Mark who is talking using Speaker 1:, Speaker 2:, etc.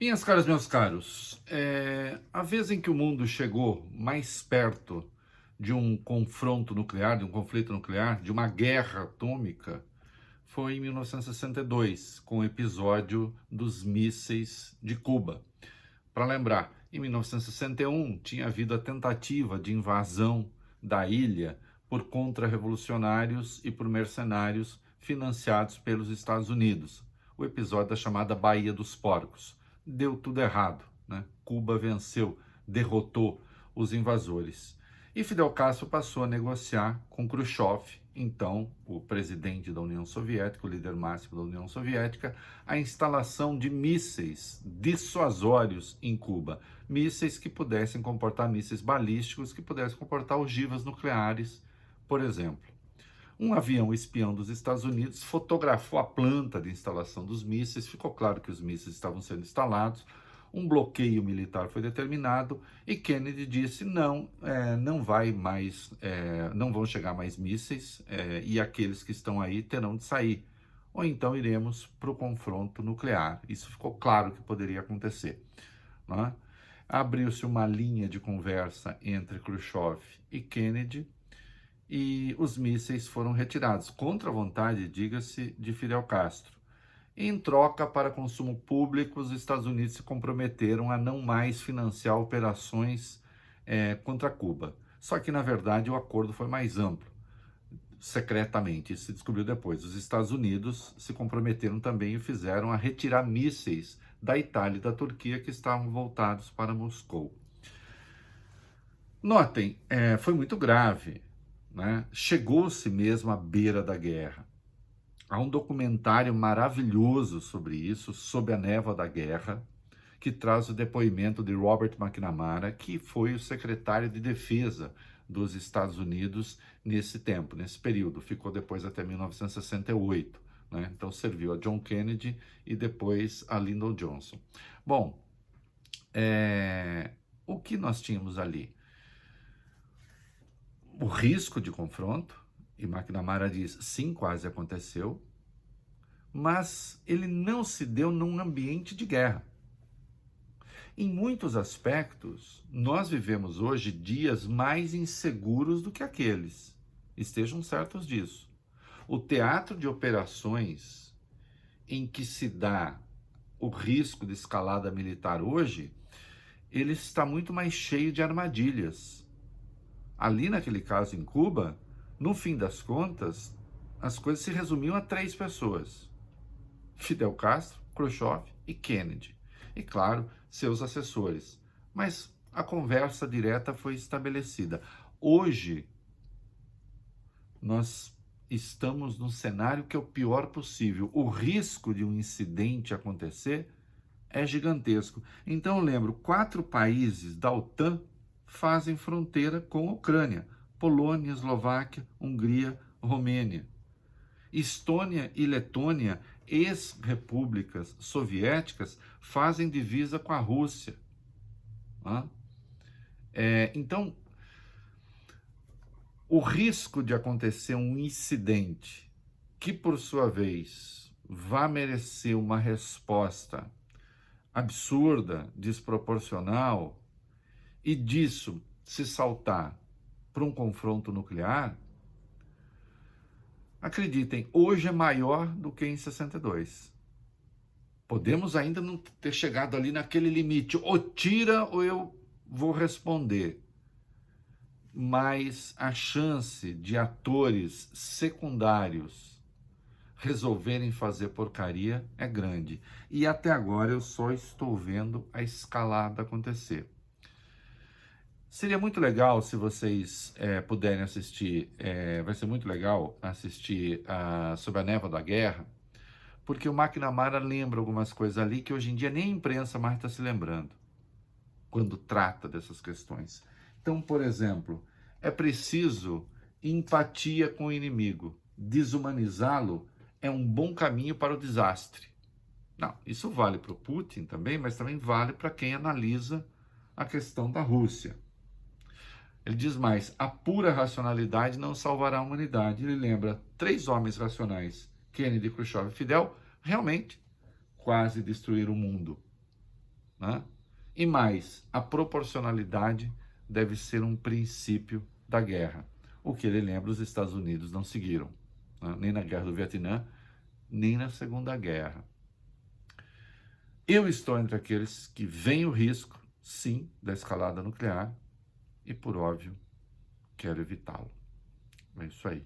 Speaker 1: Minhas caras, meus caros, a vez em que o mundo chegou mais perto de um confronto nuclear, de um conflito nuclear, de uma guerra atômica, foi em 1962, com o episódio dos mísseis de Cuba. Para lembrar, em 1961 tinha havido a tentativa de invasão da ilha por contra-revolucionários e por mercenários financiados pelos Estados Unidos. O episódio da chamada Baía dos Porcos. Deu tudo errado, né? Cuba venceu, derrotou os invasores. E Fidel Castro passou a negociar com Khrushchev, então o presidente da União Soviética, o líder máximo da União Soviética, a instalação de mísseis dissuasórios em Cuba. Mísseis que pudessem comportar mísseis balísticos, que pudessem comportar ogivas nucleares, por exemplo. Um avião espião dos Estados Unidos fotografou a planta de instalação dos mísseis, ficou claro que os mísseis estavam sendo instalados, um bloqueio militar foi determinado e Kennedy disse não, não vai mais, não vão chegar mais mísseis e aqueles que estão aí terão de sair. Ou então iremos para o confronto nuclear. Isso ficou claro que poderia acontecer. Não é? Abriu-se uma linha de conversa entre Khrushchev e Kennedy e os mísseis foram retirados, contra a vontade, diga-se, de Fidel Castro. Em troca, para consumo público, os Estados Unidos se comprometeram a não mais financiar operações contra Cuba. Só que, na verdade, o acordo foi mais amplo, secretamente, isso se descobriu depois. Os Estados Unidos se comprometeram também e fizeram a retirar mísseis da Itália e da Turquia que estavam voltados para Moscou. Notem, foi muito grave, né? Chegou-se mesmo à beira da guerra. Há um documentário maravilhoso sobre isso, Sob a Névoa da Guerra, que traz o depoimento de Robert McNamara, que foi o secretário de Defesa dos Estados Unidos nesse tempo, nesse período. Ficou depois até 1968, né? Então serviu a John Kennedy e depois a Lyndon Johnson. Bom, o que nós tínhamos ali? O risco de confronto, e McNamara diz, sim, quase aconteceu, mas ele não se deu num ambiente de guerra. Em muitos aspectos, nós vivemos hoje dias mais inseguros do que aqueles. Estejam certos disso. O teatro de operações em que se dá o risco de escalada militar hoje, ele está muito mais cheio de armadilhas. Ali naquele caso em Cuba, no fim das contas, as coisas se resumiam a 3 pessoas: Fidel Castro, Khrushchev e Kennedy. E, claro, seus assessores. Mas a conversa direta foi estabelecida. Hoje, nós estamos num cenário que é o pior possível. O risco de um incidente acontecer é gigantesco. Então, eu lembro, 4 países da OTAN fazem fronteira com a Ucrânia: Polônia, Eslováquia, Hungria, Romênia. Estônia e Letônia, ex-repúblicas soviéticas, fazem divisa com a Rússia. Né? Então, o risco de acontecer um incidente que, por sua vez, vá merecer uma resposta absurda, desproporcional, e disso se saltar para um confronto nuclear, acreditem, hoje é maior do que em 62. Podemos ainda não ter chegado ali naquele limite, ou tira ou eu vou responder. Mas a chance de atores secundários resolverem fazer porcaria é grande. E até agora eu só estou vendo a escalada acontecer. Seria muito legal se vocês puderem assistir, vai ser muito legal assistir Sob a Névoa da Guerra, porque o McNamara lembra algumas coisas ali que hoje em dia nem a imprensa mais está se lembrando, quando trata dessas questões. Então, por exemplo, é preciso empatia com o inimigo. Desumanizá-lo é um bom caminho para o desastre. Não, isso vale para o Putin também, mas também vale para quem analisa a questão da Rússia. Ele diz mais, a pura racionalidade não salvará a humanidade. Ele lembra 3 homens racionais, Kennedy, Khrushchev e Fidel, realmente quase destruíram o mundo. né? E mais, a proporcionalidade deve ser um princípio da guerra. O que ele lembra, os Estados Unidos não seguiram, né? Nem na Guerra do Vietnã, nem na Segunda Guerra. Eu estou entre aqueles que veem o risco, sim, da escalada nuclear e, por óbvio, quero evitá-lo. É isso aí.